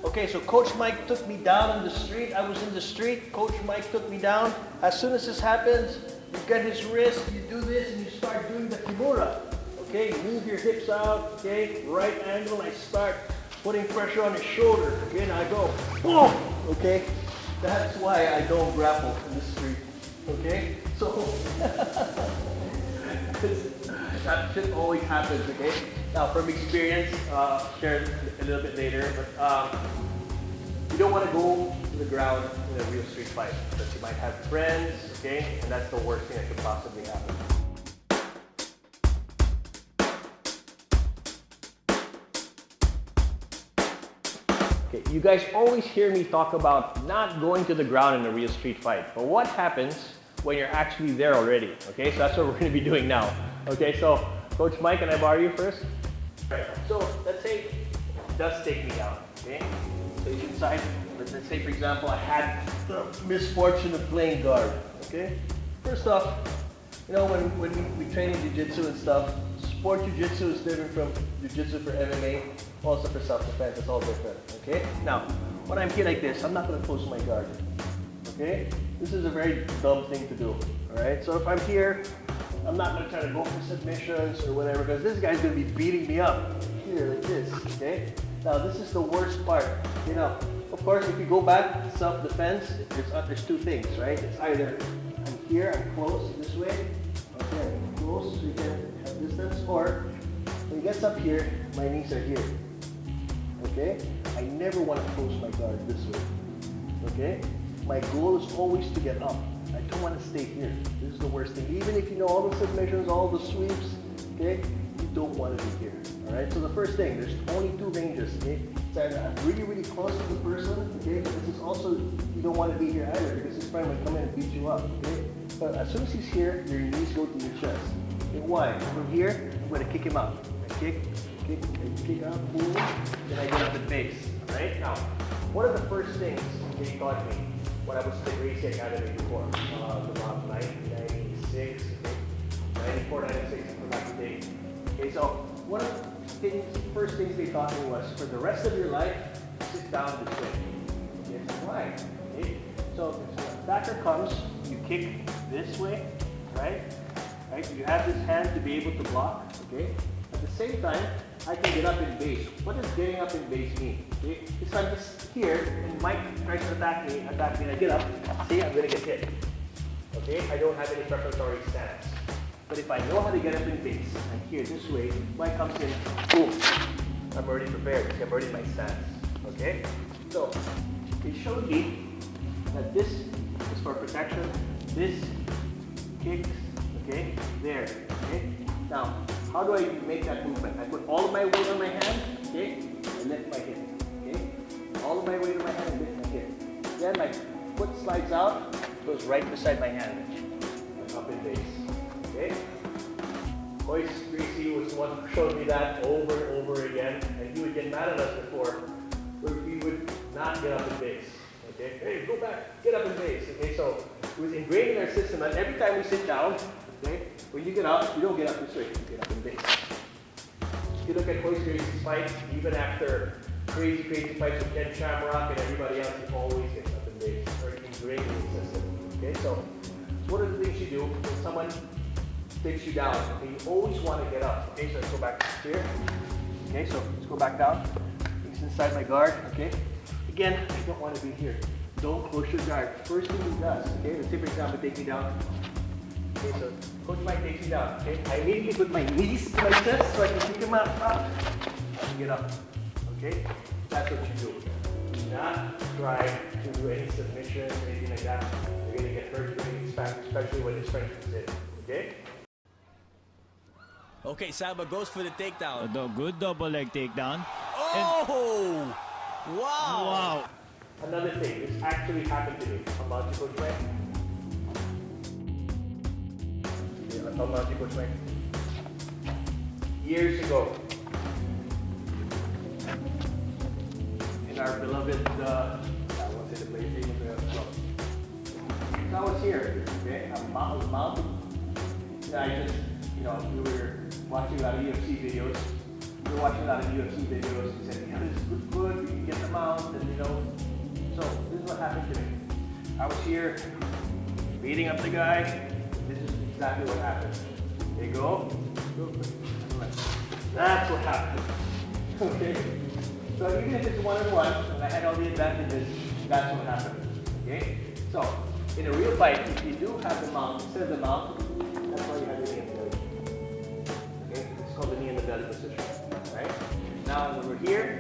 Okay, so Coach Mike took me down on the street. I was in the street. Coach Mike took me down. As soon as this happens, you get his wrist, you do this, and you start doing the kimura. Okay, you move your hips out. Okay, right angle. I start putting pressure on his shoulder. Okay, now I go. Boom. Okay, that's why I don't grapple in the street. Okay, so that shit always happens. Okay. Now, from experience, share a little bit later, but you don't want to go to the ground in a real street fight because you might have friends, okay? And that's the worst thing that could possibly happen. Okay, you guys always hear me talk about not going to the ground in a real street fight, but what happens when you're actually there already? Okay, so that's what we're going to be doing now. Okay, so Coach Mike, can I borrow you first? Right. So let's say it does take me down, okay? So you decide, let's say for example, I had the misfortune of playing guard, okay? First off, you know, when we train in jiu-jitsu and stuff, sport jiu-jitsu is different from jiu-jitsu for MMA, also for self-defense, it's all different, okay? Now, when I'm here like this, I'm not gonna close my guard, okay? This is a very dumb thing to do, all right? So if I'm here, I'm not going to try to go for submissions or whatever because this guy's going to be beating me up here like this, okay? Now this is the worst part. You know, of course, if you go back to self-defense, there's two things, right? It's either I'm here, I'm close this way, okay, I'm close so you can have distance, or when he gets up here, my knees are here, okay? I never want to close my guard this way, okay? My goal is always to get up. I don't want to stay here. This is the worst thing. Even if you know all the submissions, all the sweeps, okay, you don't want to be here. All right. So the first thing, there's only two ranges. Okay, it's either I'm really, really close to the person. Okay, but this is also you don't want to be here either because this friend might come in and beat you up. Okay, but as soon as he's here, your knees go to your chest. Okay, why? From here, I'm going to kick him out. I kick out, boom, then I get up and face. All right. Now, one of the first things he taught me when I was in the Gracie Academy before, about 1996, okay? 94, 96, I forgot the date. Okay, so one of the first things they taught me was, for the rest of your life, sit down this way. Okay, so why? Okay, so if the attacker comes, you kick this way, right? Right? You have this hand to be able to block, okay? At the same time, I can get up in base. What does getting up in base mean? Okay? If I'm just here and Mike tries to attack me, and I get up, see, I'm gonna get hit. Okay? I don't have any preparatory stance. But if I know how to get up in base, I'm here this way, Mike comes in, boom. I'm already prepared, I'm already in my stance. Okay? So, they showed me that this is for protection, this kicks, okay, there, okay? Now, how do I make that movement? I put all of my weight on my hand, okay, and lift my hip, okay? All of my weight on my hand and lift my hip. Then my foot slides out, goes right beside my hand, like up in base, okay? Royce Greasy was the one who showed me that over and over again, and he would get mad at us before, where we would not get up in base, okay? Hey, go back, get up in base, okay? So it was ingrained in our system that every time we sit down, okay, when you get up, you don't get up this way, you get up in base. If you look at Royce Gracie's fights, even after crazy fights with Ken Shamrock and everybody else, he always gets up in base, or ingrained in the system, okay? So what are the things you do when someone takes you down? Okay, you always want to get up. Okay, so let's go back here. Okay, so let's go back down. He's inside my guard, okay? Again, I don't want to be here. Don't close your guard. First thing he does, okay? Let's say for example, take me down. Okay, so Coach Mike takes me down, okay? I immediately put my knees to my chest so I can pick him up, and get up, okay? That's what you do. Do not try to do any submissions or anything like that. You're going to get hurt, you're going to get especially when his strength is in, okay? Okay, Saba goes for the takedown. A good double leg takedown. Oh! Wow! Wow! Another thing, this actually happened to me. About you, Coach Mike. About you, Coach Mike. Years ago, in our beloved, I won't say the place name, but I was here, okay? I was mounted. I just, we were watching a lot of UFC videos. We were watching a lot of UFC videos. He said, this is good, we can get them out. And I was here beating up the guy. This is exactly what happened. There you go. That's what happened. Okay? So even if it's one-on-one, and I had all the advantages, that's what happened. Okay? So, in a real fight, if you do have the mount, instead of the mount, that's why you have your knee in the belly. Okay? It's called the knee in the belly position. Right? Now, when we're here,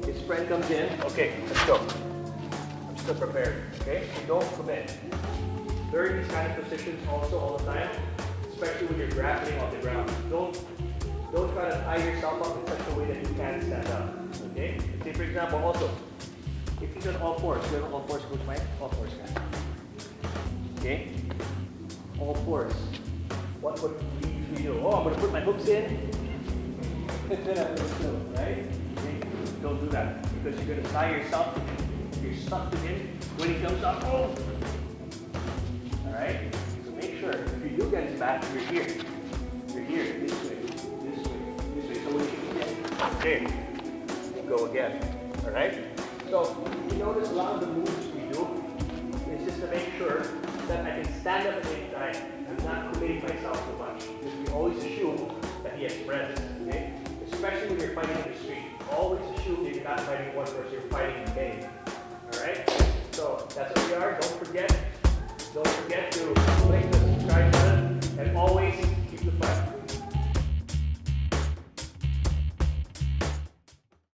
his friend comes in. Okay, let's go. I'm still prepared. Okay? So don't commit. Learn these kind of positions also all the time, especially when you're grappling on the ground. Don't try to tie yourself up in such a way that you can't stand up. Okay? Say for example, also, if he's on all fours, you have all fours, Coach Mike? All fours, guys. Okay? All fours. What would we usually do? Oh, I'm going to put my hooks in. Right? Okay? Don't do that because you're going to tie yourself. You're stuck to him. When he comes up, oh! Alright? So make sure, if you do get his back, you're here. You're here, this way, this way, this way. So when you get there, you go again. Alright? So you notice a lot of the moves we do is just to make sure that I can stand up at any time. I'm not committing myself too much. Because we always assume that he has friends. Okay? Especially when you're fighting in the street. Always assume that you're not fighting one person, you're fighting many. Alright? So that's what we are. Don't forget to click the subscribe button and always keep the fight.